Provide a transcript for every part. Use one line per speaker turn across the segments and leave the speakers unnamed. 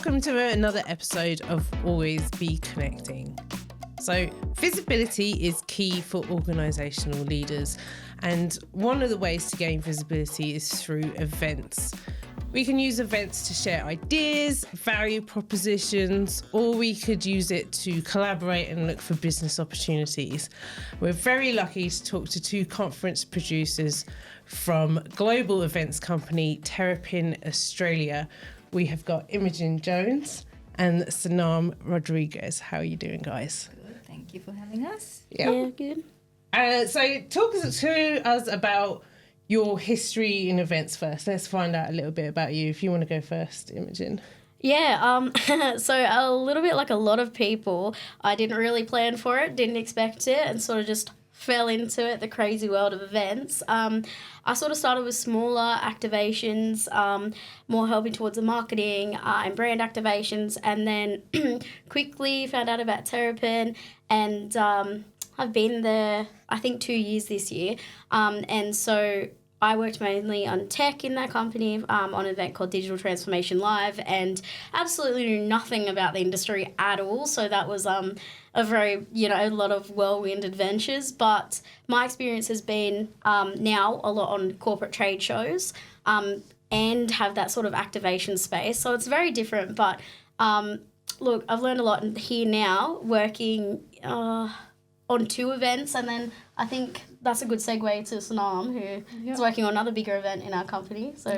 welcome to another episode of Always Be Connecting. So visibility is key for organisational leaders, and one of the ways to gain visibility is through events. We can use events to share ideas, value propositions, or we could use it to collaborate and look for business opportunities. We're very lucky to talk to two conference producers from global events company Terrapinn Australia. We have got Imogen Jones and Sanam Rodrigues. How are you doing, guys?
Good. Thank you for having us.
Yeah, good.
So talk to us about your history in events first. Let's find out a little bit about you. If you want to go first, Imogen.
Yeah, so a little bit like a lot of people, I didn't really plan for it, didn't expect it, and sort of just fell into it, the crazy world of events. I sort of started with smaller activations, more helping towards the marketing and brand activations, and then quickly found out about Terrapinn, and I've been there, I think, 2 years this year, and so I worked mainly on tech in that company on an event called Digital Transformation Live, and absolutely knew nothing about the industry at all. So that was a very, a lot of whirlwind adventures. But my experience has been now a lot on corporate trade shows and have that sort of activation space. So it's very different. But look, I've learned a lot here now working on two events, and then I think that's a good segue to Sanam, who is working on another bigger event in our company. So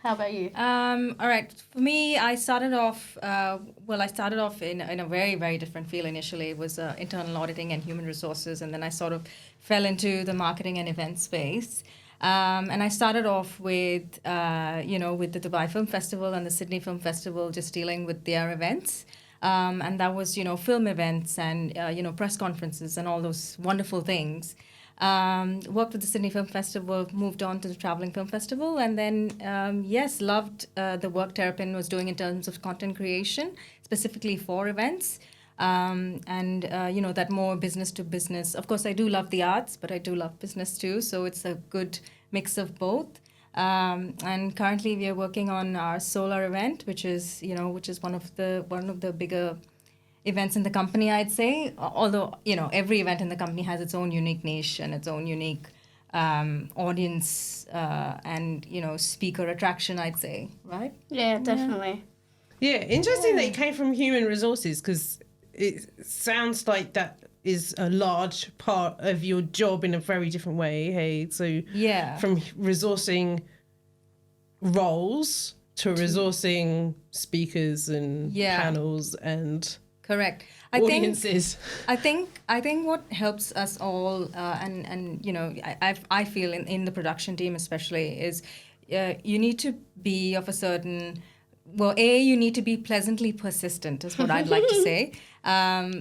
how about you?
All right. For me, I started off, in a very, very different field initially. It was internal auditing and human resources, and then I sort of fell into the marketing and event space. And I started off with, with the Dubai Film Festival and the Sydney Film Festival, just dealing with their events. And that was, film events and, press conferences and all those wonderful things. Worked with the Sydney Film Festival, moved on to the Traveling Film Festival, and then, loved the work Terrapinn was doing in terms of content creation, specifically for events. That more business to business. Of course, I do love the arts, but I do love business too. So it's a good mix of both. And currently we are working on our solar event, which is one of the bigger events in the company, I'd say. Although, every event in the company has its own unique niche and its own unique audience and, speaker attraction, I'd say, right?
Yeah, definitely.
Yeah, interesting that you came from human resources, because it sounds like that is a large part of your job in a very different way. Hey, so from resourcing roles to resourcing speakers and panels and
correct
audiences.
I think what helps us all, I feel in the production team especially, is you need to be of a certain. Well, you need to be pleasantly persistent is what I'd like to say.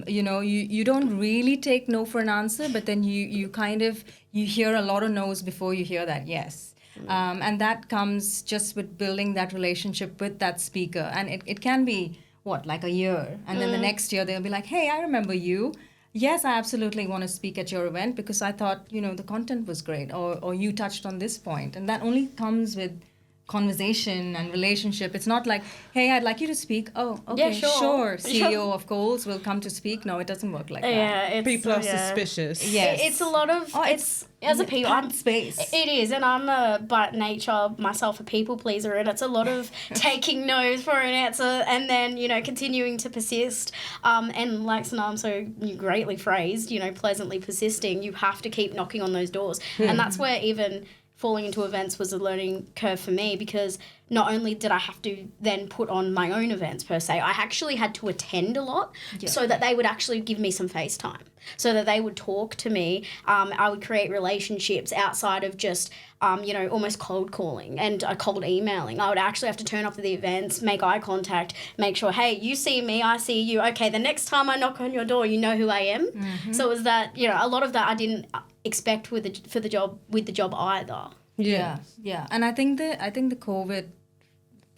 You don't really take no for an answer, but then you hear a lot of no's before you hear that yes. And that comes just with building that relationship with that speaker. And it can be, like a year? And then the next year they'll be like, hey, I remember you. Yes, I absolutely want to speak at your event because I thought, the content was great or you touched on this point. And that only comes with conversation and relationship. It's not like, hey, I'd like you to speak. Oh, okay, sure. CEO of Coles will come to speak. No, it doesn't work like that.
Yeah,
people are suspicious.
Yes, it's a lot of. It's as a people
space.
It is, and I'm by nature myself a people pleaser, and it's a lot of taking no's for an answer, and then continuing to persist. And like Sanam so greatly phrased, pleasantly persisting. You have to keep knocking on those doors, and that's where even falling into events was a learning curve for me, because not only did I have to then put on my own events per se, I actually had to attend a lot so that they would actually give me some face time, so that they would talk to me. I would create relationships outside of just, almost cold calling and cold emailing. I would actually have to turn up to the events, make eye contact, make sure, hey, you see me, I see you. Okay, the next time I knock on your door, you know who I am. Mm-hmm. So it was that, a lot of that I didn't expect with the job either.
Yeah. And I think the COVID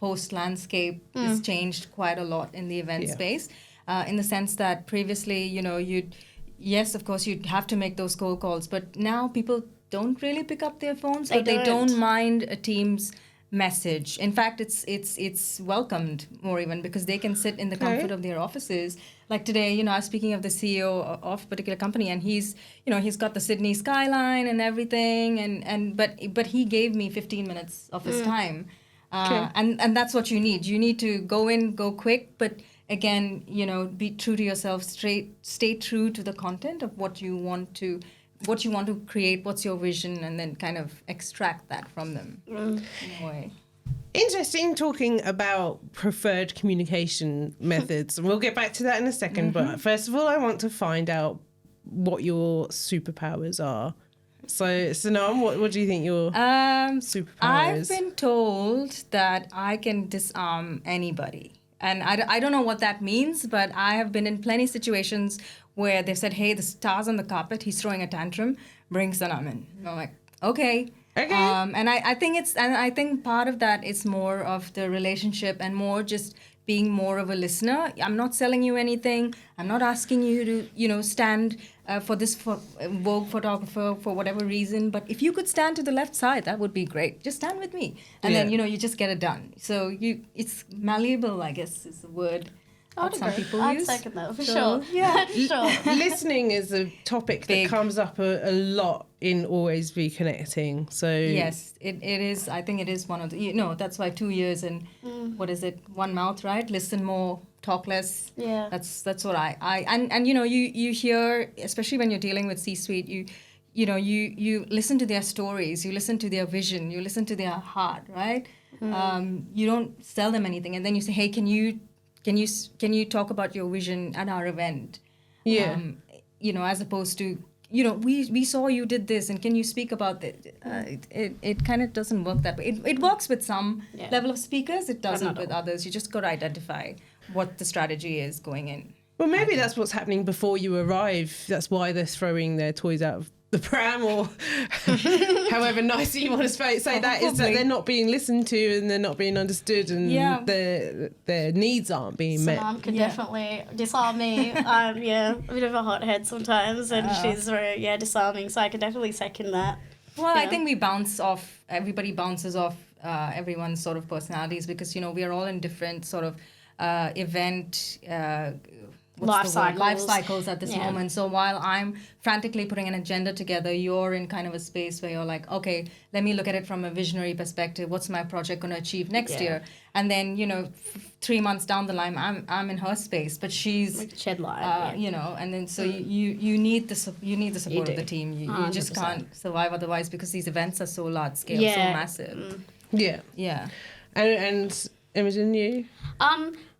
post landscape has changed quite a lot in the event space, in the sense that previously, you'd have to make those cold calls, but now people don't really pick up their phones, but they don't mind a Teams message. In fact, it's welcomed more even because they can sit in the comfort of their offices. Like today, you know, I was speaking of the CEO of a particular company, and he's got the Sydney skyline and everything, but he gave me 15 minutes of his time, and that's what you need. You need to go in, go quick, but again, you know, be true to yourself. Stay true to the content of what you want to create, what's your vision, and then kind of extract that from them in a way.
Interesting talking about preferred communication methods, and we'll get back to that in a second. But first of all, I want to find out what your superpowers are. So, Sanam, what do you think your superpower
I've
is?
been told that I can disarm anybody. And I don't know what that means, but I have been in plenty situations where they've said, hey, the star's on the carpet, he's throwing a tantrum, bring Sanam in. And I'm like, okay. And I think part of that is more of the relationship and more just being more of a listener. I'm not selling you anything. I'm not asking you to, you know, stand for Vogue photographer for whatever reason. But if you could stand to the left side, that would be great. Just stand with me. And then, you know, you just get it done. So it's malleable, I guess is the word. Some people
I'd
use.
second that for sure.
Yeah.
Sure.
Listening is a topic that comes up a lot in Always Be Connecting. So
yes, it is. I think it is one of the, you know, that's why 2 years and what is it? One mouth, right? Listen more, talk less.
Yeah.
That's what and you know, you hear, especially when you're dealing with C-suite, you know, you listen to their stories, you listen to their vision, you listen to their heart, right? You don't sell them anything, and then you say, hey, can you talk about your vision at our event?
Yeah.
You know, as opposed to, you know, we saw you did this, and can you speak about this? It kind of doesn't work that way. It works with some level of speakers. It doesn't with others. You just got to identify what the strategy is going in.
Well, maybe that's what's happening before you arrive. That's why they're throwing their toys out of the pram, or however nicely you want to say that, is that they're not being listened to and they're not being understood, and their needs aren't being met.
Mum can definitely disarm me. A bit of a hothead sometimes, and she's very disarming. So I can definitely second that.
Well, I think we bounce off. Everybody bounces off everyone's sort of personalities, because you know we are all in different sort of event. Life cycles at this moment. So while I'm frantically putting an agenda together, you're in kind of a space where you're like, okay, let me look at it from a visionary perspective. What's my project going to achieve next year? And then, you know, 3 months down the line, I'm in her space, but she's
like shed light.
you know, and then so you need the support of the team. You just can't survive otherwise, because these events are so large scale, so massive. Yeah.
And Imogen, you?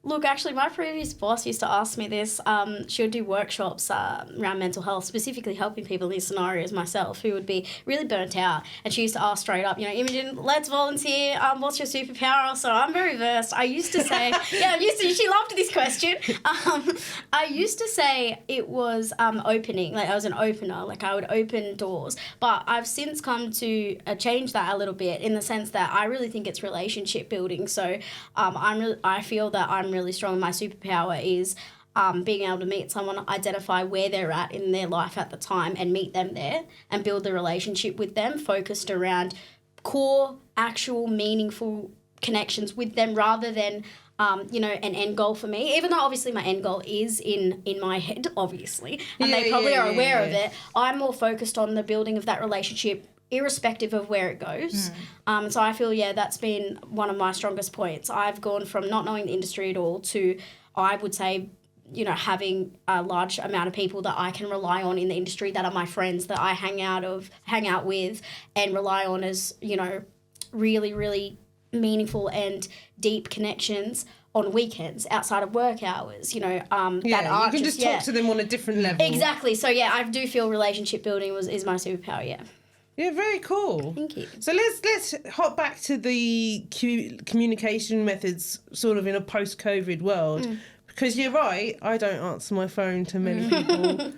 Look, actually, my previous boss used to ask me this. She would do workshops around mental health, specifically helping people in these scenarios, myself, who would be really burnt out. And she used to ask straight up, you know, Imogen, let's volunteer. What's your superpower? So I'm very versed. I used to say, she loved this question. I used to say it was opening, like I was an opener, like I would open doors. But I've since come to change that a little bit, in the sense that I really think it's relationship building. So I feel that I'm really strong. My superpower is being able to meet someone, identify where they're at in their life at the time, and meet them there and build the relationship with them, focused around core, actual, meaningful connections with them, rather than an end goal for me. Even though obviously my end goal is in my head, obviously, and they probably are aware of it. I'm more focused on the building of that relationship, irrespective of where it goes. So I feel, that's been one of my strongest points. I've gone from not knowing the industry at all to, I would say, you know, having a large amount of people that I can rely on in the industry, that are my friends, that I hang out with and rely on as, you know, really, really meaningful and deep connections on weekends, outside of work hours, you know, that aren't
you can just talk to them on a different level.
Exactly. So I do feel relationship building is my superpower.
Yeah, very cool.
Thank you.
So let's hop back to the communication methods, sort of in a post-COVID world, because you're right. I don't answer my phone to many people.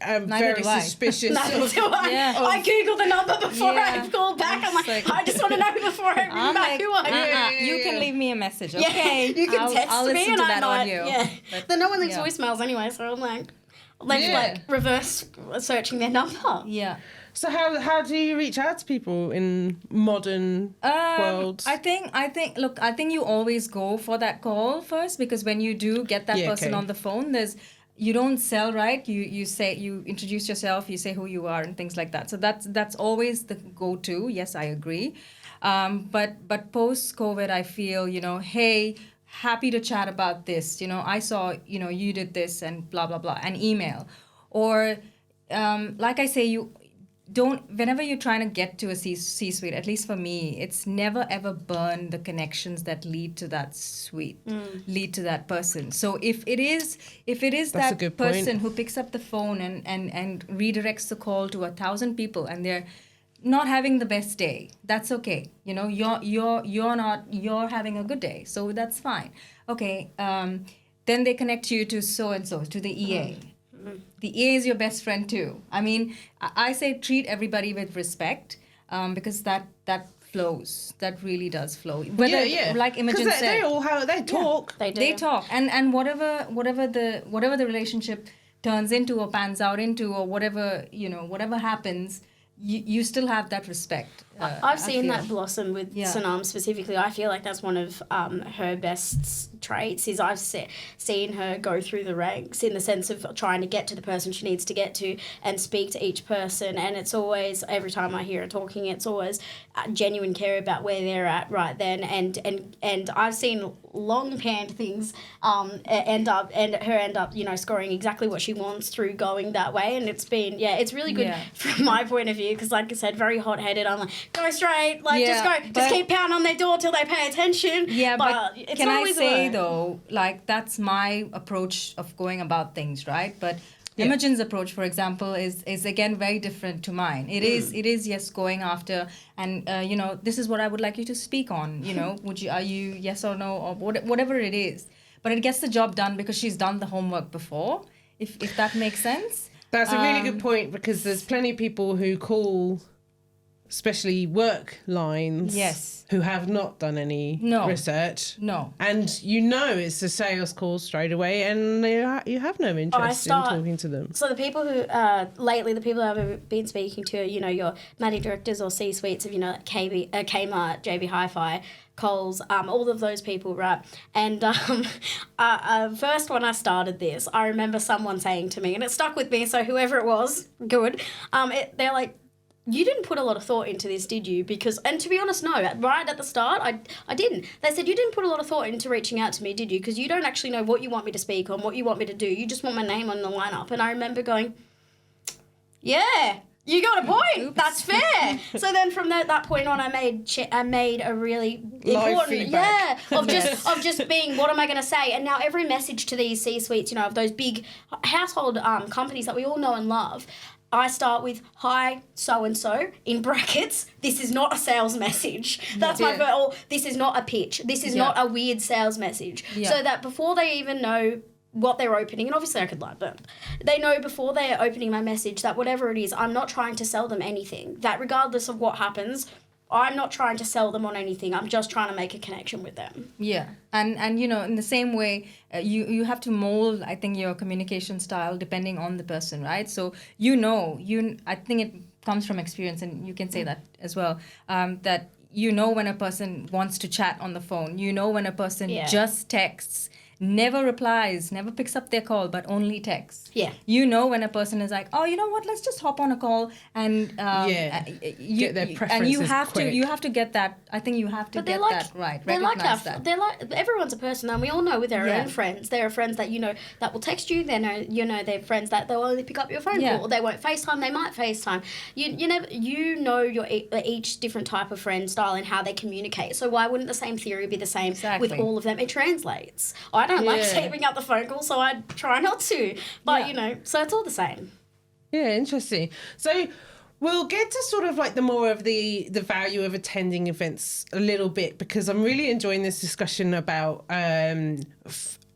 I'm very suspicious.
Neither do I. I Google the number before I call back. I'm like, I just want to know before I ring back who I am.
You can leave me a message, okay?
You can text
I'll
me,
listen
and
to
I
that
might.
audio.
Then no one leaves voicemails anyway, so I'm like, They've like reverse searching their number.
Yeah.
So how do you reach out to people in modern world?
I think you always go for that call first, because when you do get that person on the phone, you don't sell, right? You say, you introduce yourself, you say who you are and things like that. So that's always the go-to. Yes, I agree. But post-COVID, I feel, hey, happy to chat about this. I saw, you did this and blah, blah, blah, and email. Or like I say, whenever you're trying to get to a C-suite, at least for me, it's never ever burn the connections that lead to that suite, lead to that person. So if it is that person who picks up the phone and redirects the call to 1,000 people and they're not having the best day, that's okay. You're having a good day, so that's fine. Okay, then they connect you to so and so, to the EA. The EA is your best friend too. I mean, I say treat everybody with respect, because that flows. That really does flow. Like Imogen said,
they talk.
They do.
They talk, and whatever the relationship turns into or pans out into, or whatever happens, you still have that respect.
I've seen that blossom with Sanam specifically. I feel like that's one of her best traits, is I've seen her go through the ranks in the sense of trying to get to the person she needs to get to and speak to each person. And it's always, every time I hear her talking, it's always genuine care about where they're at right then. And I've seen long panned things end up scoring exactly what she wants through going that way. And it's been, it's really good from my point of view, because like I said, very hot-headed. I'm like, go straight, just keep pounding on their door till they pay attention. Yeah,
but can I say though, like, that's my approach of going about things, right? But Imogen's approach, for example, is again very different to mine. It is yes, going after, and this is what I would like you to speak on. Are you yes or no, or whatever it is. But it gets the job done because she's done the homework before. If that makes sense.
That's a really good point, because there's plenty of people who call, especially work lines, who have not done any research. No. And it's a sales call straight away, and you have no interest in talking to them.
So the people who, lately, the people I've been speaking to, your managing directors or C-suites of, Kmart, JB Hi-Fi, Coles, all of those people, right? And first when I started this, I remember someone saying to me, and it stuck with me, so whoever it was, good, they're like, you didn't put a lot of thought into this, did you? And to be honest, no. Right at the start, I didn't. They said, you didn't put a lot of thought into reaching out to me, did you? Because you don't actually know what you want me to speak on, what you want me to do. You just want my name on the lineup. And I remember going, yeah, you got a point. Oops. That's fair. So then from that point on, I made a really important of just being, what am I going to say? And now every message to these C-suites, of those big household companies that we all know and love, I start with, hi, so-and-so, in brackets, this is not a sales message. That's my first, or this is not a pitch. This is not a weird sales message. Yeah. So that before they even know what they're opening, and obviously I could lie, but they know before they're opening my message that whatever it is, I'm not trying to sell them anything. That regardless of what happens, I'm not trying to sell them on anything. I'm just trying to make a connection with them. Yeah.
And in the same way, you have to mold, I think, your communication style depending on the person, right? So, I think it comes from experience, and you can say that as well, that when a person wants to chat on the phone, when a person just texts, never replies, never picks up their call, but only texts. Yeah. When a person is like, oh, you know what, let's just hop on a call and
get their preferences
and you have
quick.
to get that. I think you have to get that right. Recognize that.
They're like, everyone's a person, and we all know with our own friends. There are friends that that will text you. They're they're friends that they'll only pick up your phone call. Or they won't FaceTime. They might FaceTime. You know your each different type of friend style and how they communicate. So why wouldn't the same theory be the same with all of them? It translates. I don't like saving up the phone call, so I try not to. But, so it's all the same.
Yeah, interesting. So we'll get to sort of like the more of the value of attending events a little bit, because I'm really enjoying this discussion about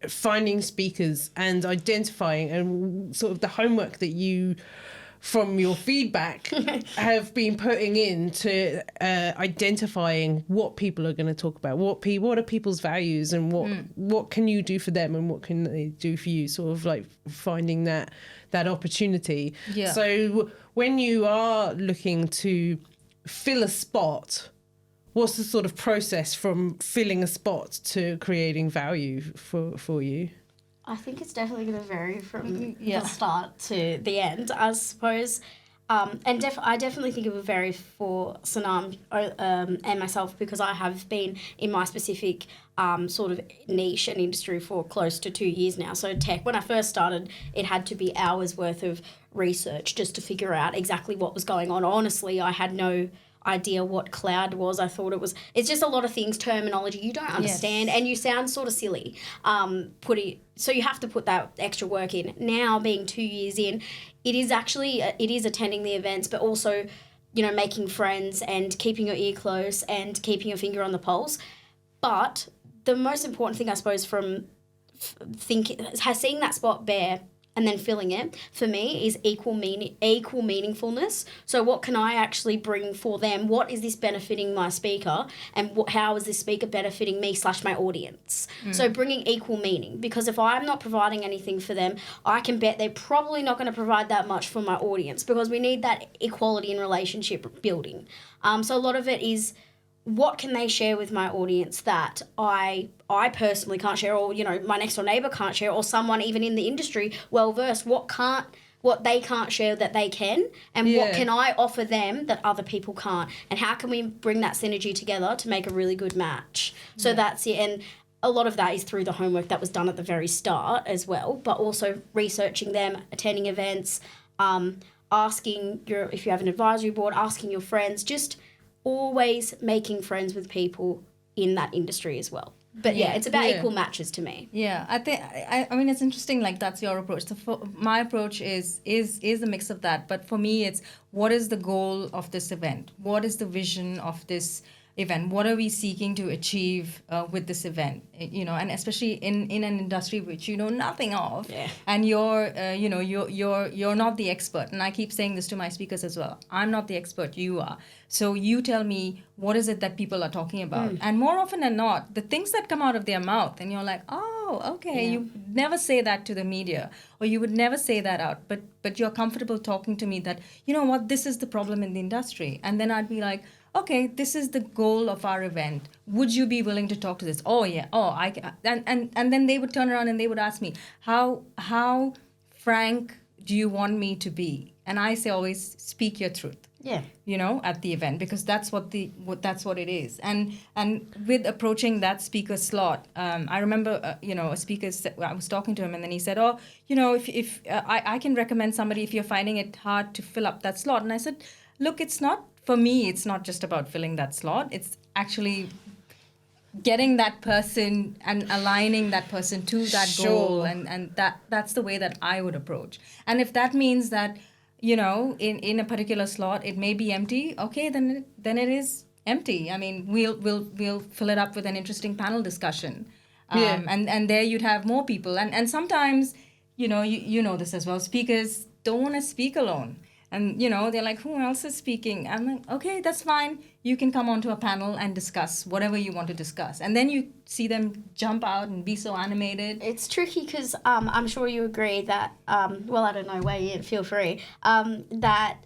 finding speakers and identifying and sort of the homework that you from your feedback have been putting into identifying what people are going to talk about, what are people's values, and what can you do for them and what can they do for you, sort of like finding that opportunity.
Yeah.
So when you are looking to fill a spot, what's the sort of process from filling a spot to creating value for you?
I think it's definitely going to vary from the start to the end, I suppose. And I definitely think it will vary for Sanam and myself, because I have been in my specific sort of niche and industry for close to 2 years now. So tech, when I first started, it had to be hours worth of research just to figure out exactly what was going on. Honestly, I had no idea what cloud was. I thought it's just a lot of things, terminology you don't understand, and you sound sort of silly so you have to put that extra work in. Now, being 2 years in, it is attending the events, but also, you know, making friends and keeping your ear close and keeping your finger on the pulse. But the most important thing, I suppose, from seeing that spot bare and then filling it, for me, is equal meaningfulness. So what can I actually bring for them? What is this benefiting my speaker? And how is this speaker benefiting me / my audience? So bringing equal meaning, because if I'm not providing anything for them, I can bet they're probably not going to provide that much for my audience, because we need that equality in relationship building. So a lot of it is, what can they share with my audience that I personally can't share, or, you know, my next door neighbour can't share, or someone even in the industry well-versed, what they can't share that they can, and what can I offer them that other people can't, and how can we bring that synergy together to make a really good match? So that's it. And a lot of that is through the homework that was done at the very start as well, but also researching them, attending events, if you have an advisory board, asking your friends, just always making friends with people in that industry as well. But it's about equal matches to me.
Yeah, I mean, it's interesting, like, that's your approach. So my approach is a mix of that. But for me, it's, what is the goal of this event? What is the vision of this event? What are we seeking to achieve with this event? You know, and especially in an industry which you know nothing of, and you're not the expert. And I keep saying this to my speakers as well. I'm not the expert. You are. So you tell me, what is it that people are talking about? And more often than not, the things that come out of their mouth, and you're like, oh, okay, you never say that to the media, or you would never say that out, but you're comfortable talking to me that, you know what, this is the problem in the industry. And then I'd be like, okay, this is the goal of our event. Would you be willing to talk to this? Oh, yeah. Oh, and then they would turn around and they would ask me, how frank do you want me to be? And I say always, speak your truth.
Yeah.
You know, at the event, because that's what it is. And with approaching that speaker slot, I remember, a speaker, I was talking to him, and then he said, oh, you know, if I can recommend somebody if you're finding it hard to fill up that slot. And I said, look, for me, it's not just about filling that slot. It's actually getting that person and aligning that person to that goal. And that's the way that I would approach. And if that means that, you know, in a particular slot, it may be empty, okay, then it is empty. I mean, we'll fill it up with an interesting panel discussion. And there you'd have more people. And sometimes, you know, you know this as well, speakers don't want to speak alone. And, you know, they're like, who else is speaking? I'm like, okay, that's fine. You can come onto a panel and discuss whatever you want to discuss. And then you see them jump out and be so animated.
It's tricky because I'm sure you agree that, I don't know, weigh in, feel free, that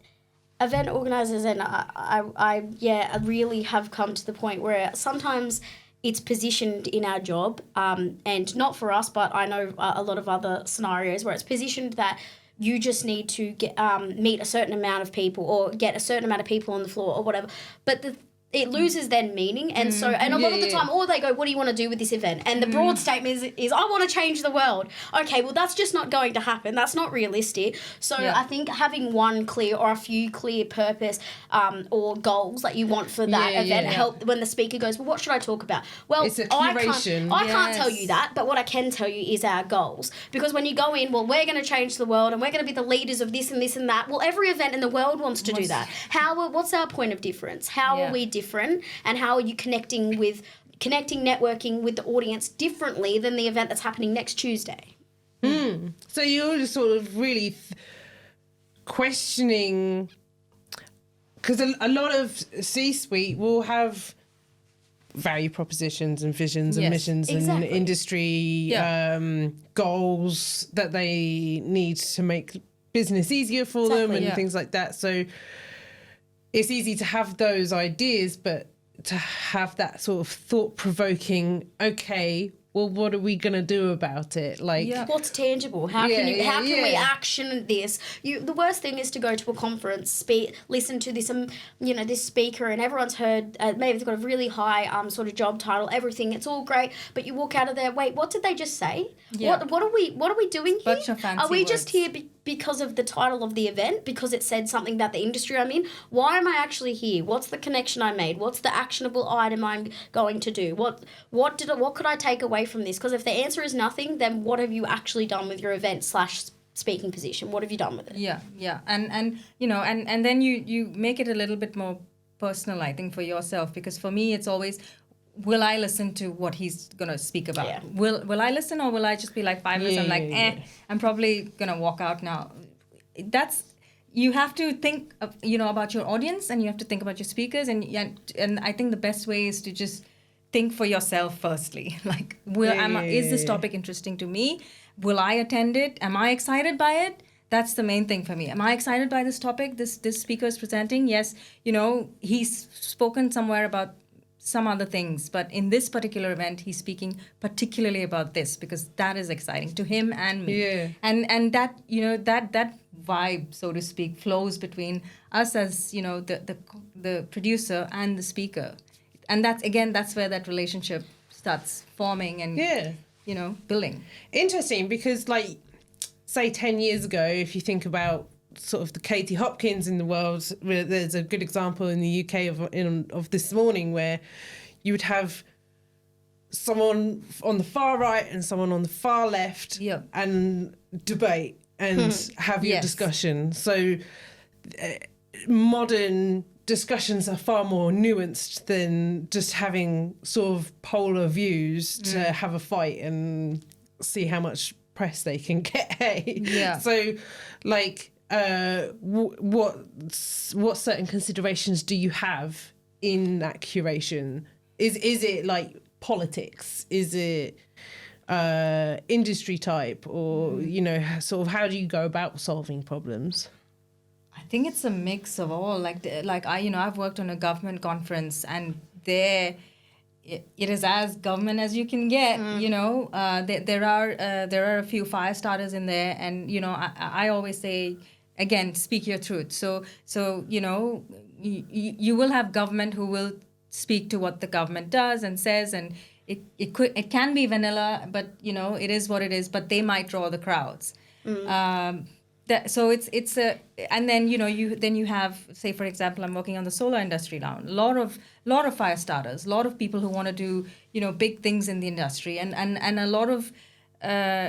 event organisers and I really have come to the point where sometimes it's positioned in our job, and not for us, but I know a lot of other scenarios where it's positioned that you just need to get meet a certain amount of people or get a certain amount of people on the floor or whatever. But it loses then meaning. And so, and a lot of the time, or they go, what do you want to do with this event? And the broad statement is I want to change the world. Okay, well, that's just not going to happen. That's not realistic. So I think having one clear or a few clear purpose or goals that you want for that event help when the speaker goes, well, what should I talk about? Well,
it's a curation.
I can't tell you that, but what I can tell you is our goals. Because when you go in, well, we're going to change the world and we're going to be the leaders of this and this and that. Well, every event in the world wants to do that. What's our point of difference? How are we different? And how are you connecting, networking with the audience differently than the event that's happening next Tuesday?
So you're just sort of really questioning, because a lot of C-suite will have value propositions and visions and
Yes,
missions
exactly.
and industry goals that they need to make business easier for them and things like that. So it's easy to have those ideas, but to have that sort of thought-provoking, okay, well, what are we going to do about it? Like,
what's tangible? How can we action this? The worst thing is to go to a conference, listen to this, this speaker, and everyone's heard. Maybe they've got a really high sort of job title, everything. It's all great, but you walk out of there. Wait, what did they just say?
Yeah.
What are we doing here?
Bunch of fancy
Are we
words.
just here because of the title of the event? Because it said something about the industry I'm in? Why am I actually here? What's the connection I made? What's the actionable item I'm going to do? What could I take away from this? Because if the answer is nothing, then what have you actually done with your event / speaking position? What have you done with it?
Yeah. And then you make it a little bit more personal, I think, for yourself, because for me it's always, will I listen to what he's going to speak about?
Yeah.
Will I listen, or will I just be like 5 minutes? I'm like, I'm probably going to walk out now. You have to think about your audience, and you have to think about your speakers, and I think the best way is to just think for yourself firstly. Like, is this topic interesting to me? Will I attend it? Am I excited by it? That's the main thing for me. Am I excited by this topic? This speaker is presenting? Yes, he's spoken somewhere about some other things, but in this particular event, he's speaking particularly about this because that is exciting to him and me.
Yeah.
And that that vibe, so to speak, flows between us as the producer and the speaker, and that's where that relationship starts forming and building.
Interesting, because like, say 10 years ago, if you think about sort of the Katie Hopkins in the world, there's a good example in the UK of This Morning, where you would have someone on the far right and someone on the far left and debate and have your discussion. So modern discussions are far more nuanced than just having sort of polar views to have a fight and see how much press they can get. So like, what certain considerations do you have in that curation? Is it like politics? Is it industry type, or sort of how do you go about solving problems?
I think it's a mix of all. I've worked on a government conference, and there it is as government as you can get. There are a few fire starters in there, and I always say, again, speak your truth. So you will have government who will speak to what the government does and says, and it can be vanilla, but it is what it is. But they might draw the crowds. So it's a, and then you have, say for example, I'm working on the solar industry now. A lot of fire starters, a lot of people who want to do big things in the industry, and a lot of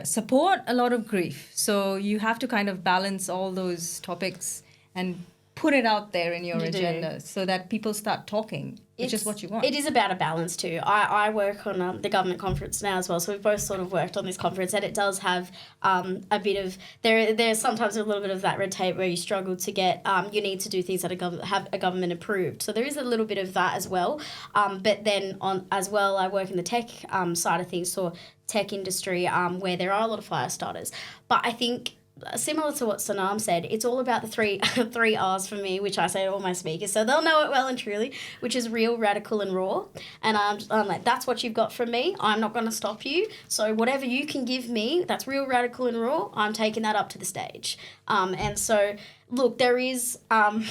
support, a lot of grief. So you have to kind of balance all those topics and put it out there in your agenda so that people start talking, which is what you want.
It is about a balance too. I work on the government conference now as well, so we've both sort of worked on this conference, and it does have a bit of, there's sometimes a little bit of that red tape where you struggle to get, you need to do things that have a government approved. So there is a little bit of that as well. But then as well, I work in the tech side of things, so tech industry, where there are a lot of fire starters. But I think, similar to what Sanam said, it's all about the three R's for me, which I say to all my speakers, so they'll know it well and truly, which is real, radical, and raw. And I'm like, that's what you've got from me. I'm not going to stop you. So whatever you can give me, that's real, radical, and raw, I'm taking that up to the stage. And so, look, there is some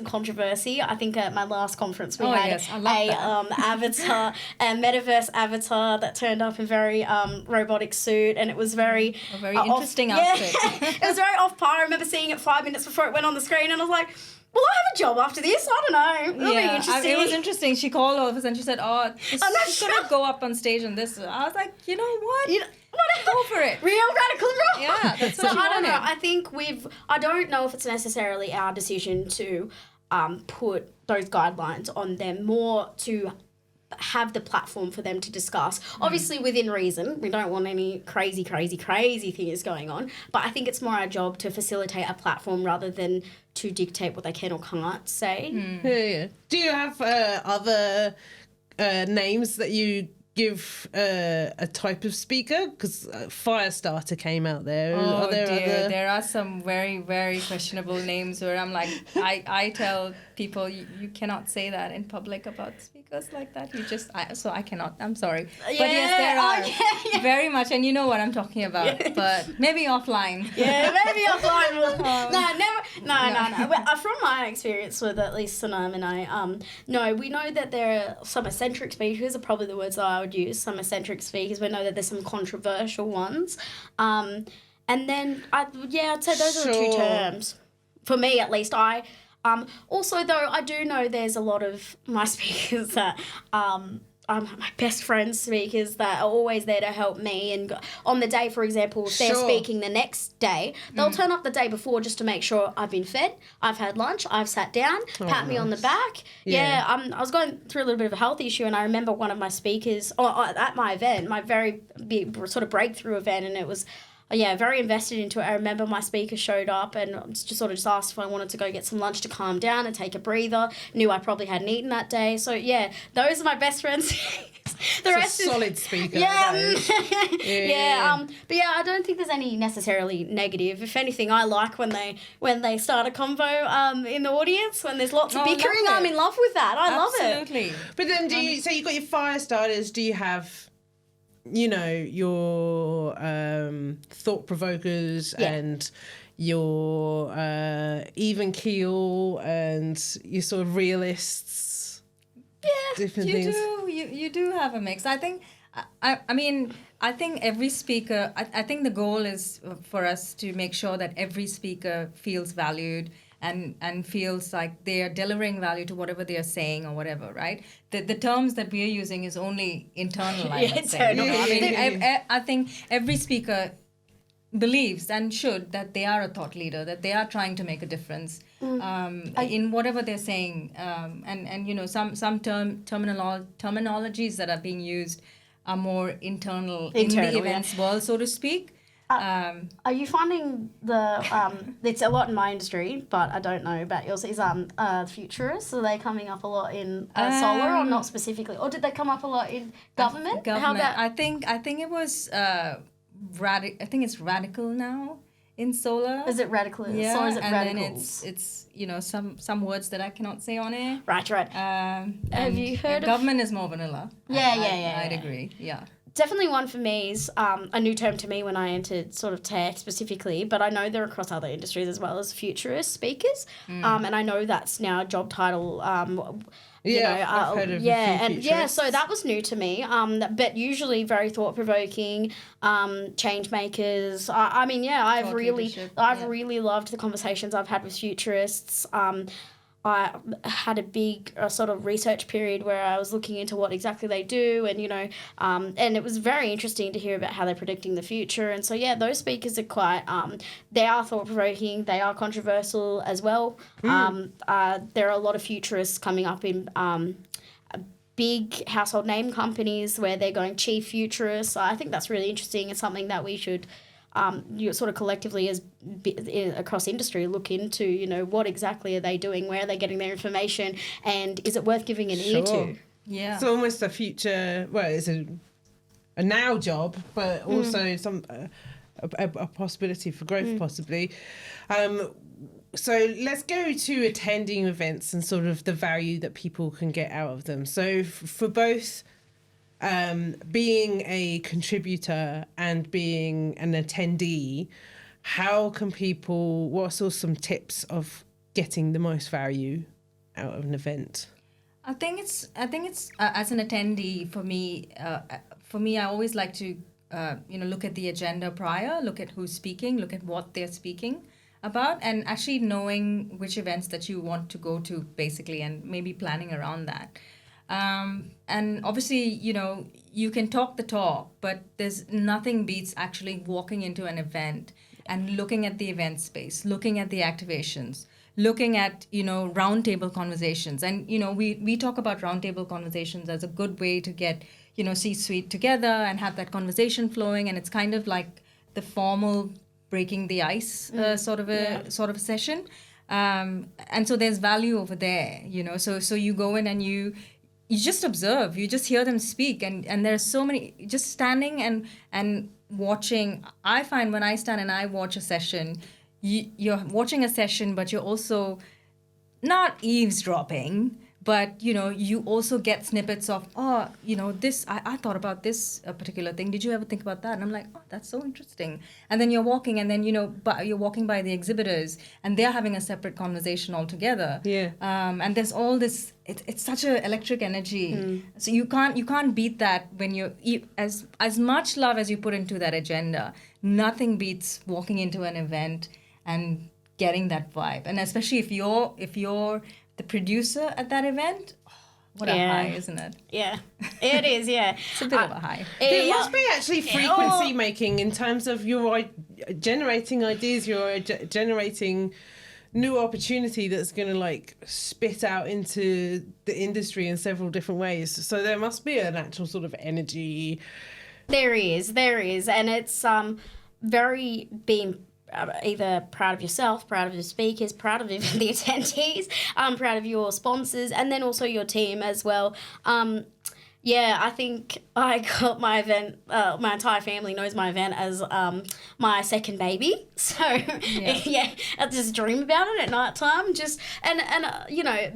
controversy. I think at my last conference we had avatar, a metaverse avatar that turned up in very robotic suit, and it was very
interesting outfit.
It was very off par. I remember seeing it 5 minutes before it went on the screen, and I was like, will I have a job after this? I don't know. It'll be interesting.
It was interesting. She called all of us and she said, she's going to go up on stage on this. I was like, you know what? Go for it.
Real, radical, raw.
Yeah, that's
so
what
I don't know. I think I don't know if it's necessarily our decision to put those guidelines on them, more to have the platform for them to discuss. Obviously within reason. We don't want any crazy things going on. But I think it's more our job to facilitate a platform rather than to dictate what they can or can't say.
Yeah. Do you have other names that you give a type of speaker? Because Firestarter came out there.
Oh
Are there
dear,
other...
there are some very, very questionable names where I'm like, I tell people you cannot say that in public about speakers like that. So I cannot. I'm sorry. But yes, there are very much, and you know what I'm talking about. But maybe offline.
Yeah, maybe offline. No. Well, from my experience with at least Sanam and I, no, we know that there are some eccentric speakers are probably the words that I would use. Some eccentric speakers. We know that there's some controversial ones, and then I'd say those are the two terms for me at least. Also though I do know there's a lot of my speakers that my best friends speakers that are always there to help me, and on the day, for example, if they're speaking the next day, they'll turn up the day before just to make sure I've been fed, I've had lunch, I've sat down, pat me on the back. I was going through a little bit of a health issue, and I remember one of my speakers at my event, my very big sort of breakthrough event, and it was very invested into it. I remember my speaker showed up and just asked if I wanted to go get some lunch to calm down and take a breather. Knew I probably hadn't eaten that day. So, those are my best friends. The rest
is a solid speaker.
But I don't think there's any necessarily negative. If anything, I like when they start a convo in the audience, when there's lots of bickering. I'm in love with that. I love it.
Absolutely.
But then you've got your fire starters. Do you have... your thought provokers and your even keel and your sort of realists?
Yeah,
different
you
things.
You do have a mix. I think. I think every speaker. I think the goal is for us to make sure that every speaker feels valued and feels like they are delivering value to whatever they are saying or whatever, right? The terms that we are using is only internal, I would say. I think every speaker believes and should that they are a thought leader, that they are trying to make a difference in whatever they're saying. And some terminologies that are being used are more internal in the events world, so to speak.
Are you finding it's a lot in my industry, but I don't know about yours, is futurists? Are they coming up a lot in solar, or not specifically? Or did they come up a lot in government? How about...
I think it was I think it's radical now in solar.
Is it radical?
Yeah,
or is it
and
radicals?
then it's some words that I cannot say on air.
Right. Have you heard of...
Government is more vanilla. I'd agree. Yeah.
Definitely one for me is a new term to me when I entered sort of tech specifically, but I know they're across other industries as well as futurist speakers, and I know that's now a job title.
I've heard of a few futurists.
So that was new to me, but usually very thought-provoking, change makers. I've really loved the conversations I've had with futurists. I had a big sort of research period where I was looking into what exactly they do, and and it was very interesting to hear about how they're predicting the future. And so those speakers are quite they are thought provoking, they are controversial as well. There are a lot of futurists coming up in big household name companies where they're going chief futurists. So I think that's really interesting. It's something that we should sort of collectively as across industry look into, what exactly are they doing, where are they getting their information, and is it worth giving an ear to?
Yeah.
It's almost a future, it's a now job, but also a possibility for growth possibly. So let's go to attending events and sort of the value that people can get out of them. So for both being a contributor and being an attendee, what are some tips of getting the most value out of an event?
I think it's as an attendee, for me, I always like to look at the agenda prior, look at who's speaking, look at what they're speaking about, and actually knowing which events that you want to go to, basically, and maybe planning around that. And obviously, you can talk the talk, but there's nothing beats actually walking into an event and looking at the event space, looking at the activations, looking at, roundtable conversations. And, we talk about roundtable conversations as a good way to get, C-suite together and have that conversation flowing. And it's kind of like the formal breaking the ice sort of a session. And so there's value over there, so you go in and you just observe, you just hear them speak, and there's so many, just standing and watching. I find when I stand and I watch a session, you're watching a session, but you're also not eavesdropping, but you also get snippets of, this, I thought about this particular thing, did you ever think about that? And I'm like, oh, that's so interesting. And then you're walking, and then but you're walking by the exhibitors, and they're having a separate conversation altogether. And there's all this, it's such an electric energy. So you can't beat that when as much love as you put into that agenda. Nothing beats walking into an event and getting that vibe, and especially if you're the producer at that event. What a high, isn't it?
Yeah, it is, yeah.
It's a bit of a high.
There must be actually frequency making in terms of your generating ideas, you're generating new opportunity that's going to spit out into the industry in several different ways. So there must be an actual sort of energy.
There is. And it's very being either proud of yourself, proud of your speakers, proud of even the attendees, proud of your sponsors, and then also your team as well. I think I got my event, my entire family knows my event as my second baby. So, I just dream about it at night time.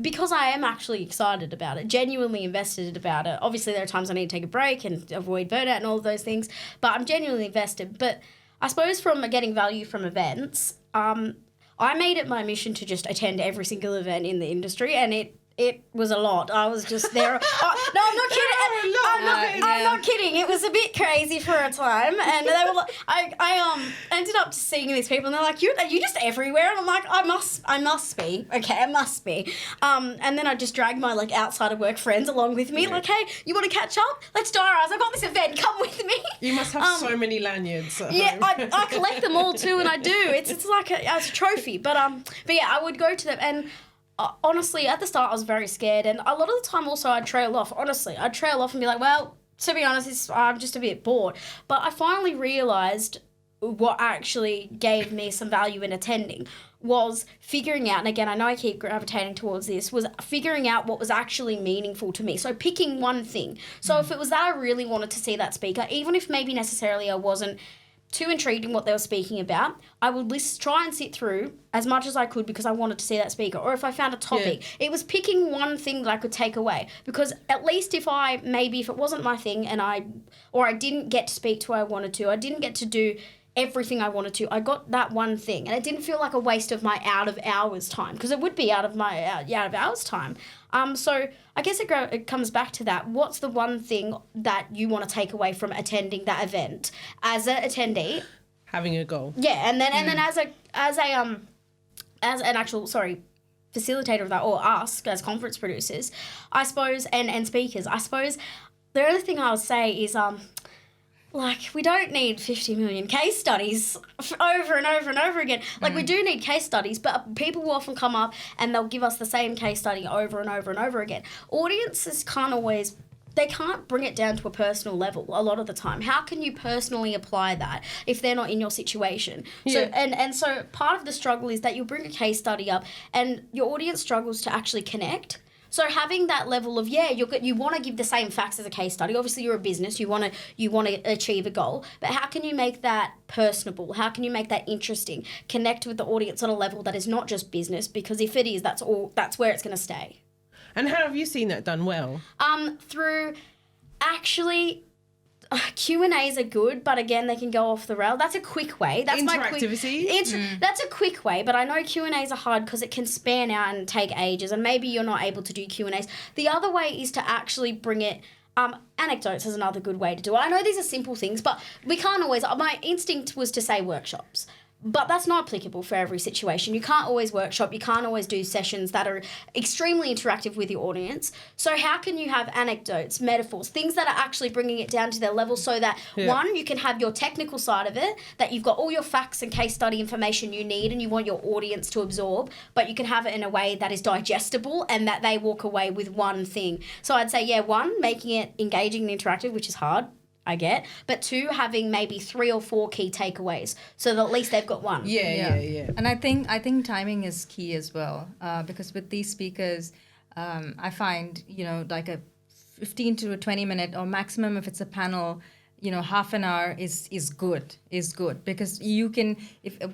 Because I am actually excited about it, genuinely invested about it. Obviously, there are times I need to take a break and avoid burnout and all of those things, but I'm genuinely invested. But I suppose from getting value from events, I made it my mission to just attend every single event in the industry, and it was a lot. I was just there. No, I'm not kidding. I'm not kidding. It was a bit crazy for a time, and they were like, I ended up seeing these people, and they're like, are you just everywhere? And I'm like, I must be. Okay, I must be. And then I just dragged my outside of work friends along with me, like, hey, you want to catch up? Let's diarise. I've got this event. Come with me.
You must have so many lanyards.
I collect them all too, and I do. It's like it's a trophy. But yeah, I would go to them and. Honestly, at the start, I was very scared, and a lot of the time also I'd trail off. Honestly, I'd trail off and be like, well, to be honest, I'm just a bit bored. But I finally realised what actually gave me some value in attending was figuring out, and again, I know I keep gravitating towards this, was figuring out what was actually meaningful to me. So picking one thing. So if it was that I really wanted to see that speaker, even if maybe necessarily I wasn't too intrigued in what they were speaking about, I would try and sit through as much as I could because I wanted to see that speaker. Or if I found a topic, it was picking one thing that I could take away. Because at least if it wasn't my thing and I didn't get to speak to who I wanted to, I didn't get to do everything I wanted to, I got that one thing. And it didn't feel like a waste of my out of hours time, because it would be out of my out of hours time. So I guess it comes back to that. What's the one thing that you want to take away from attending that event as an attendee?
Having a goal.
Yeah, and then as an actual facilitator of that, or us as conference producers, I suppose, and speakers, I suppose the other thing I would say is we don't need 50 million case studies over and over and over again. We do need case studies, but people will often come up and they'll give us the same case study over and over and over again. Audiences they can't bring it down to a personal level a lot of the time. How can you personally apply that if they're not in your situation? Yeah. So part of the struggle is that you'll bring a case study up and your audience struggles to actually connect. So having that level of, you want to give the same facts as a case study. Obviously, you're a business. You want to achieve a goal. But how can you make that personable? How can you make that interesting? Connect with the audience on a level that is not just business, because if it is, that's where it's going to stay.
And how have you seen that done well?
Through actually... Q&As are good, but again, they can go off the rail. That's a quick way. That's
interactivity.
That's a quick way, but I know Q&As are hard because it can span out and take ages, and maybe you're not able to do Q&As. The other way is to actually bring it. Anecdotes is another good way to do it. I know these are simple things, but we can't always. My instinct was to say workshops. But that's not applicable for every situation. You can't always workshop. You can't always do sessions that are extremely interactive with your audience. So how can you have anecdotes, metaphors, things that are actually bringing it down to their level so that, one, you can have your technical side of it, that you've got all your facts and case study information you need and you want your audience to absorb, but you can have it in a way that is digestible and that they walk away with one thing. So I'd say, one, making it engaging and interactive, which is hard. I get, but 2, having maybe 3 or 4 key takeaways, so that at least they've got one.
Yeah.
And I think timing is key as well, because with these speakers, I find like a 15 to a 20 minute or maximum if it's a panel, half an hour is good because you can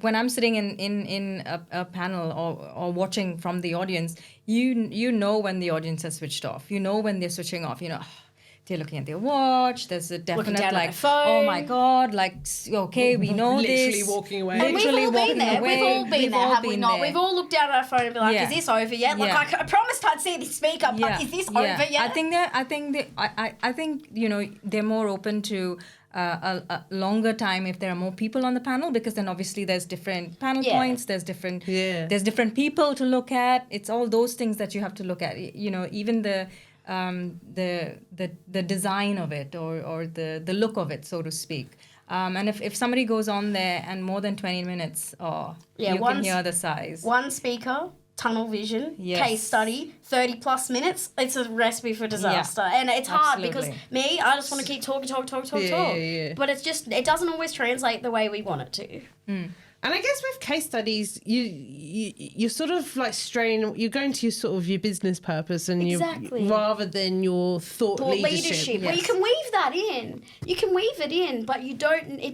when I'm sitting in a panel or watching from the audience, you know when the audience has switched off, when they're switching off, they're looking at their watch. There's a definite like, oh my God, like, okay, we know
literally
this.
walking away.
And we've all been there. We've all been there, have we not?
there.
We've all looked down at our phone and been like, is this over yet? Like, I promised I'd see the speaker, but is this over yet?
I think they're more open to a longer time if there are more people on the panel, because then obviously there's different panel points, there's different people to look at. It's all those things that you have to look at. Even the design of it or the look of it, so to speak. And if somebody goes on there and more than 20 minutes, you can hear the size.
One speaker, tunnel vision, case study, 30 plus minutes, it's a recipe for disaster. And it's hard because I just want to keep talking.
Yeah.
But it doesn't always translate the way we want it to.
And I guess with case studies, you're sort of like you're going to your business purpose and you rather than your thought leadership.
Well, you can weave that in. You can weave it in, but it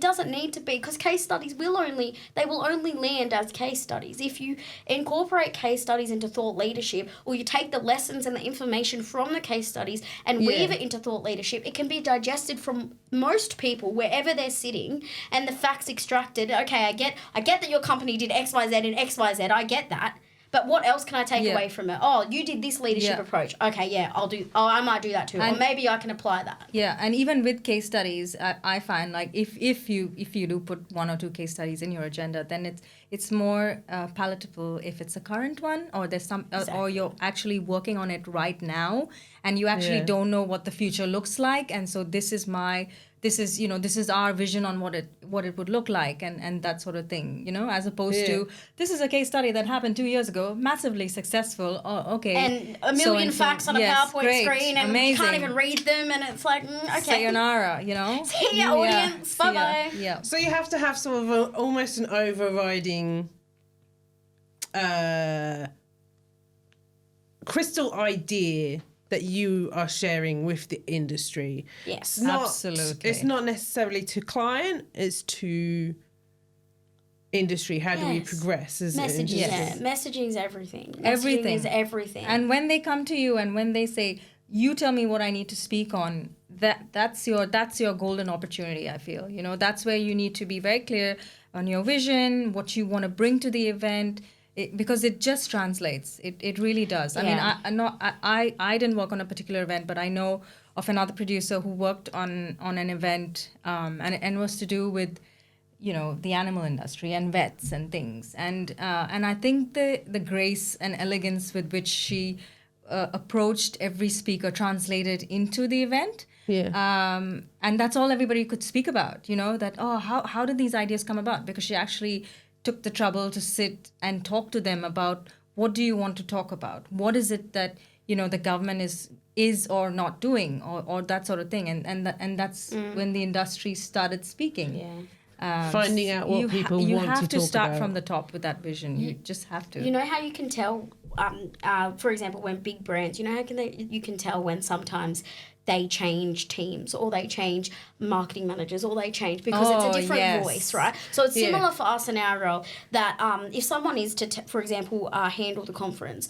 doesn't need to be, because case studies will only land as case studies. If you incorporate case studies into thought leadership, or you take the lessons and the information from the case studies and weave it into thought leadership, it can be digested from most people wherever they're sitting, and the facts extracted. Okay, I get that your company did X, Y, Z and X, Y, Z. I get that. But what else can I take away from it? Oh, you did this leadership approach. Okay, I might do that too. Or maybe I can apply that.
Yeah, and even with case studies, I find like if you do put 1 or 2 case studies in your agenda, then it's more palatable if it's a current one, or there's or you're actually working on it right now and you actually don't know what the future looks like, and so this is our vision on what it would look like, and that sort of thing, as opposed to this is a case study that happened 2 years ago, massively successful. Oh, okay.
And a million facts on a PowerPoint screen, and you can't even read them, and it's like, okay.
Sayonara,
See ya, audience. Bye-bye.
Yeah.
So you have to have sort of almost an overriding crystal idea that you are sharing with the industry.
Yes,
absolutely.
It's not necessarily to client, it's to industry. How do we progress as
messaging? Messaging is everything. Messaging is everything.
And when they come to you and when they say, you tell me what I need to speak on, that's your golden opportunity, I feel. That's where you need to be very clear on your vision, what you want to bring to the event. Because it just translates. It really does. I mean, I didn't work on a particular event, but I know of another producer who worked on an event, and it was to do with, the animal industry and vets and things. And I think the grace and elegance with which she approached every speaker translated into the event. Yeah. And that's all everybody could speak about. That how did these ideas come about? Because she actually took the trouble to sit and talk to them about, what do you want to talk about? What is it that the government is or not doing, or that sort of thing, and that's when the industry started speaking.
Yeah.
Finding out what people want to talk about.
You have to start from the top with that vision. You just have to.
You know how you can tell, for example, when big brands, you can tell when sometimes they change teams, or they change marketing managers, or they change because it's a different voice, right? So it's similar for us in our role, that if someone is to, for example, handle the conference,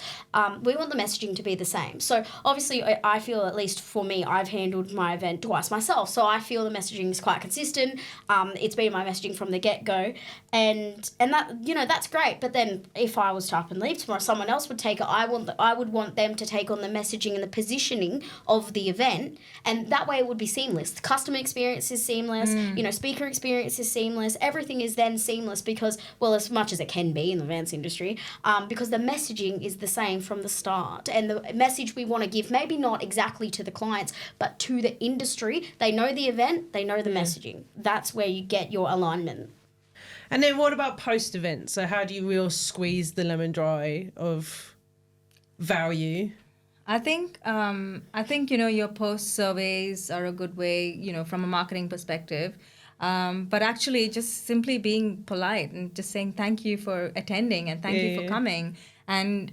we want the messaging to be the same. So obviously I feel, at least for me, I've handled my event twice myself, so I feel the messaging is quite consistent. It's been my messaging from the get-go, and that, that's great. But then if I was to up and leave tomorrow, someone else would take it. I would want them to take on the messaging and the positioning of the event event, and that way it would be seamless. The customer experience is seamless, speaker experience is seamless, everything is then seamless because, well, as much as it can be in the events industry, because the messaging is the same from the start, and the message we want to give, maybe not exactly to the clients, but to the industry. They know the event, they know the messaging. That's where you get your alignment.
And then what about post-event? So how do you really squeeze the lemon dry of value?
I think your post surveys are a good way, from a marketing perspective. But actually just simply being polite and just saying thank you for attending and thank you for coming. And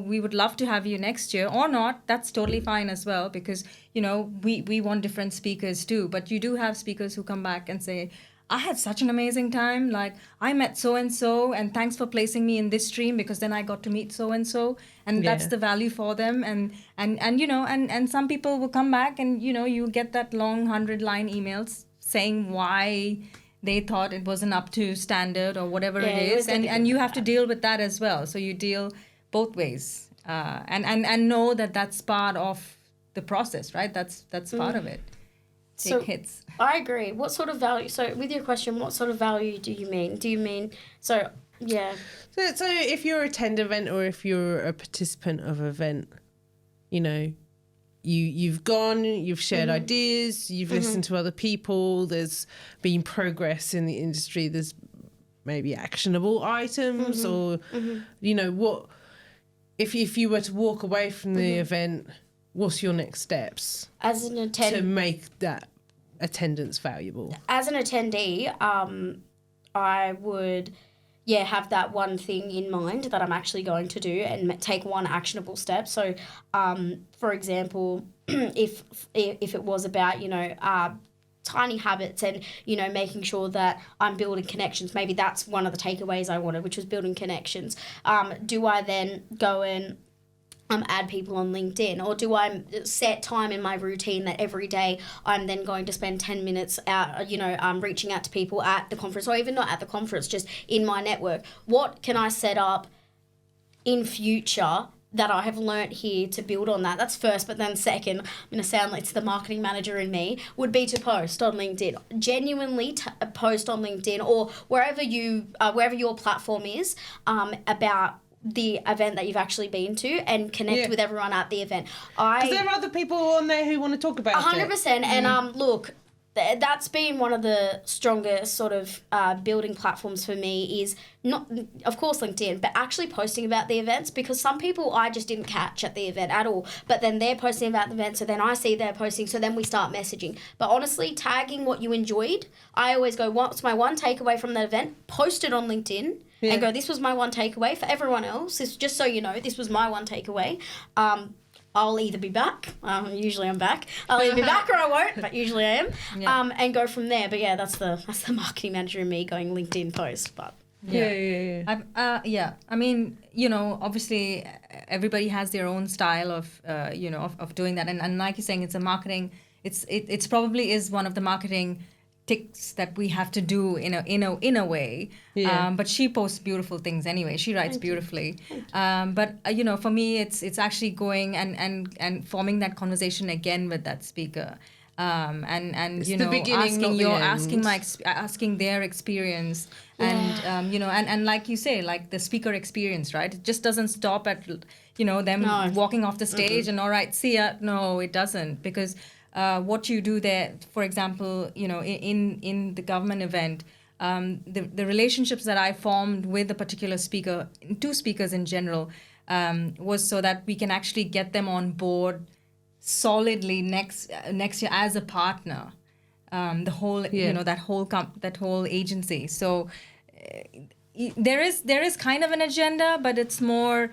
we would love to have you next year or not. That's totally fine as well, because, we want different speakers too. But you do have speakers who come back and say, I had such an amazing time. Like, I met so-and-so and thanks for placing me in this stream, because then I got to meet so-and-so, and that's the value for them. And some people will come back and, you get that long 100-line emails saying why they thought it wasn't up to standard or whatever it is. And you have to deal with that as well. So you deal both ways, and know that that's part of the process, right? That's part of it. Take hits.
I agree. What sort of value? So with your question, what sort of value do you mean? Do you mean, so
if you're a attend event or if you're a participant of an event, you've gone, you've shared ideas, you've listened to other people, there's been progress in the industry, there's maybe actionable items or, what, if you were to walk away from the event, what's your next steps
as an attendee
to make that attendance valuable?
As an attendee, I would, have that one thing in mind that I'm actually going to do and take one actionable step. So, for example, if it was about, tiny habits and, making sure that I'm building connections, maybe that's one of the takeaways I wanted, which was building connections. Do I then go and add people on LinkedIn, or do I set time in my routine that every day I'm then going to spend 10 minutes out, reaching out to people at the conference, or even not at the conference, just in my network? What can I set up in future that I have learnt here to build on that? That's first, but then second, I'm going to sound like it's the marketing manager in me, would be to post on LinkedIn. Genuinely post on LinkedIn or wherever your platform is, about the event that you've actually been to, and connect with everyone at the event.
Because there are other people on there who want to talk about
100%. And look, that's been one of the strongest sort of building platforms for me, is not, of course, LinkedIn, but actually posting about the events, because some people I just didn't catch at the event at all, but then they're posting about the event, so then I see they're posting, so then we start messaging. But honestly, tagging what you enjoyed, I always go, what's my one takeaway from the event? Post it on LinkedIn. And go, this was my one takeaway. For everyone else, just so you know, this was my one takeaway. I'll either be back, usually I'm back, I'll either be back or I won't, but usually I am, and go from there. But that's the marketing manager in me going LinkedIn post. But
I mean, obviously everybody has their own style of of doing that, and like you're saying, it's a marketing, it's probably is one of the marketing ticks that we have to do in a way. But she posts beautiful things anyway. She writes beautifully. But for me, it's actually going and forming that conversation again with that speaker. And asking their experience, and and like you say, like the speaker experience, right? It just doesn't stop at them walking off the stage and all right, see ya. No, it doesn't, because what you do there, for example, in the government event, the relationships that I formed with a particular speaker, two speakers in general, was so that we can actually get them on board solidly next year as a partner. The whole that whole agency. So there is kind of an agenda, but it's more.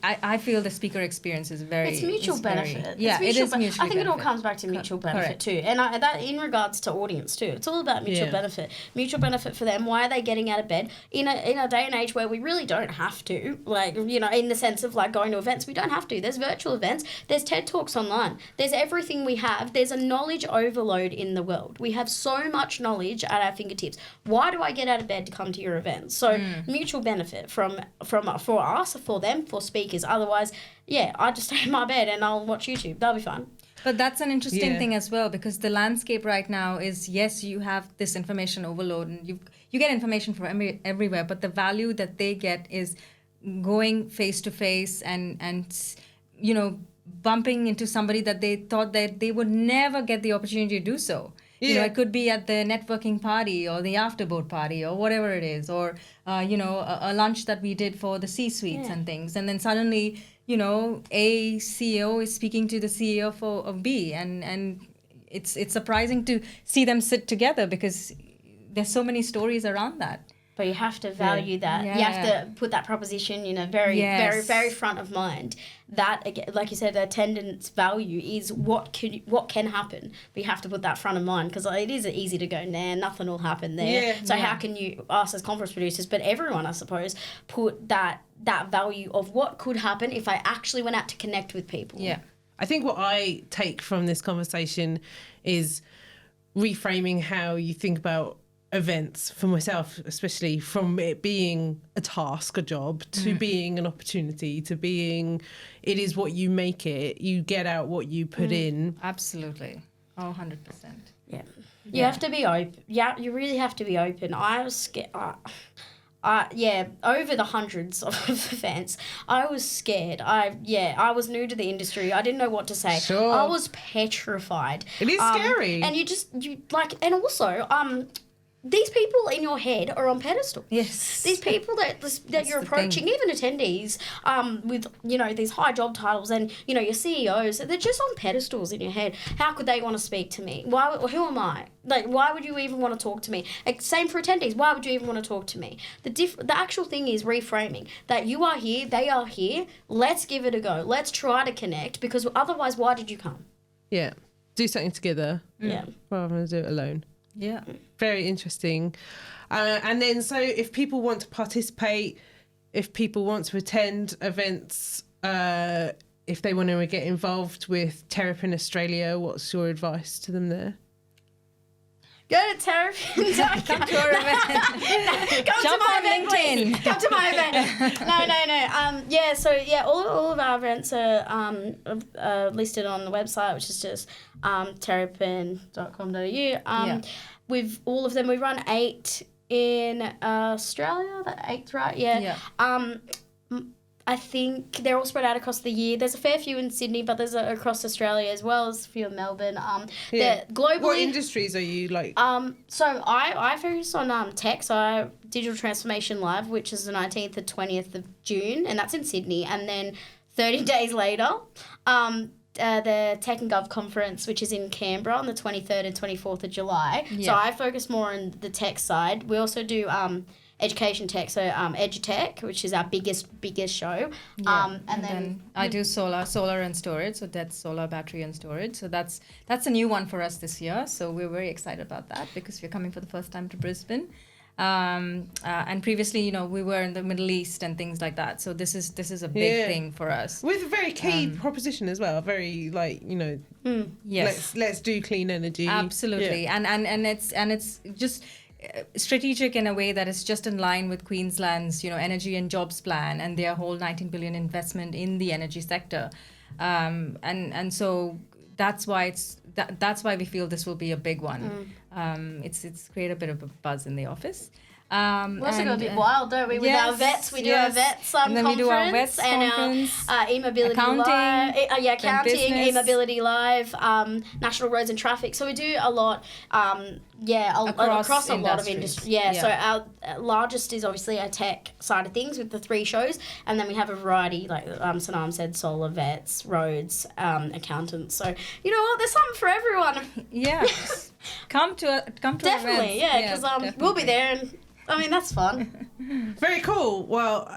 I feel the speaker experience is very... It's
mutual benefit.
It is mutual.
I think it all comes back to mutual benefit too. And that in regards to audience too. It's all about mutual benefit. Mutual benefit for them. Why are they getting out of bed? In a day and age where we really don't have to, like, in the sense of like going to events, we don't have to. There's virtual events. There's TED Talks online. There's everything we have. There's a knowledge overload in the world. We have so much knowledge at our fingertips. Why do I get out of bed to come to your event? So mutual benefit for us, for them, for speakers. Otherwise, I just stay in my bed and I'll watch YouTube. That'll be fun.
But that's an interesting
Yeah.
thing as well, because the landscape right now is, yes, you have this information overload and you get information from everywhere, but the value that they get is going face to face and you know, bumping into somebody that they thought that they would never get the opportunity to do so. You know,
Yeah.
it could be at the networking party or the afterboat party or whatever it is, or you know, a lunch that we did for the C-suites and things, and then suddenly, you know, A CEO is speaking to the CEO of B, and it's surprising to see them sit together because there's so many stories around that.
But you have to value that.
Yeah.
You have to put that proposition, you know, very,
Yes.
very front of mind. That, again, like you said, the attendance value is what can happen. But you have to put that front of mind, because it is easy to go, nah, nothing will happen there.
Yeah.
So how can you, us as conference producers, but everyone, I suppose, put that value of what could happen if I actually went out to connect with people?
Yeah.
I think what I take from this conversation is reframing how you think about events, for myself especially, from it being a task, a job, to being an opportunity, to being, it is what you make it, you get out what you put in.
Absolutely. Oh, 100%.
Yeah. You have to be open. Yeah, you really have to be open. I was scared. Over the hundreds of events, I was scared. I was new to the industry. I didn't know what to say.
Sure.
I was petrified.
It is scary.
And and also, these people in your head are on pedestal.
Yes.
These people that you're
the
approaching,
thing.
even attendees, with, you know, these high job titles and, you know, your CEOs, they're just on pedestals in your head. How could they want to speak to me? Who am I? Like, why would you even want to talk to me? Same for attendees. Why would you even want to talk to me? The actual thing is reframing that you are here, they are here. Let's give it a go. Let's try to connect, because otherwise, why did you come?
Yeah. Do something together
Yeah.
rather than do it alone.
Yeah.
Very interesting. And then, so if people want to participate, if people want to attend events, if they want to get involved with Terrapinn Australia, what's your advice to them there?
Go to Terrapinn.
Come to our event. Jump on LinkedIn.
Come to my event. No. All of our events are listed on the website, which is just terrapinn.com.au. With all of them, we run 8 in Australia. That 8th, right? Yeah. I think they're all spread out across the year. There's a fair few in Sydney, but there's across Australia as well as a few in Melbourne. They're globally.
What industries are you like?
So I focus on tech. So Digital Transformation Live, which is the 19th and 20th of June, and that's in Sydney. And then 30 days later, the Tech and Gov Conference, which is in Canberra on the 23rd and 24th of July.
Yeah.
So I focus more on the tech side. We also do education tech, so EduTech, which is our biggest show. And then
I do solar and storage, so that's solar, battery and storage. So that's a new one for us this year. So we're very excited about that because we're coming for the first time to Brisbane. And previously, you know, we were in the Middle East and things like that. So this is a big thing for us.
With a very key proposition as well. Very, like, you know,
Yes.
let's do clean energy.
Absolutely.
Yeah.
And it's just strategic in a way that is just in line with Queensland's, you know, energy and jobs plan and their whole 19 billion investment in the energy sector. And so that's why that's why we feel this will be a big one. It's create a bit of a buzz in the office.
We also got a bit wild, don't we? With our vets, we do our vets
and then
conference,
we do our vets
and
conference,
our e-mobility
accounting,
live, accounting,
business.
e-mobility live, national roads and traffic. So we do a lot, across a lot of industry. Yeah. So our largest is obviously our tech side of things with the 3 shows, and then we have a variety, like Sanam said, solar, vets, roads, accountants. So you know what? There's something for everyone.
Yeah. Come to
Definitely,
events.
because we'll be there and. I mean, that's fun.
Very cool. Well,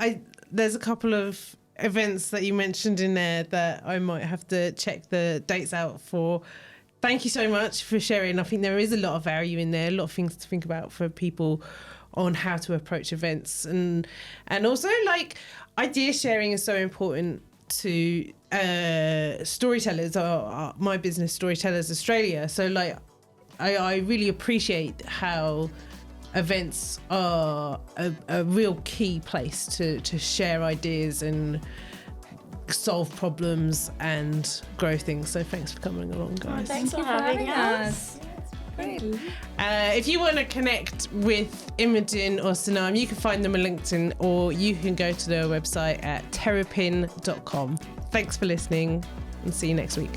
there's a couple of events that you mentioned in there that I might have to check the dates out for. Thank you so much for sharing. I think there is a lot of value in there, a lot of things to think about for people on how to approach events. And also, like, idea sharing is so important to storytellers, or my business, Storytellers Australia. So, like, I really appreciate how events are a real key place to share ideas and solve problems and grow things. So thanks for coming along, guys.
Thanks for having us.
Great.
If you want to connect with Imogen or Sanam, you can find them on LinkedIn, or you can go to their website at terrapinn.com. Thanks for listening, and see you next week.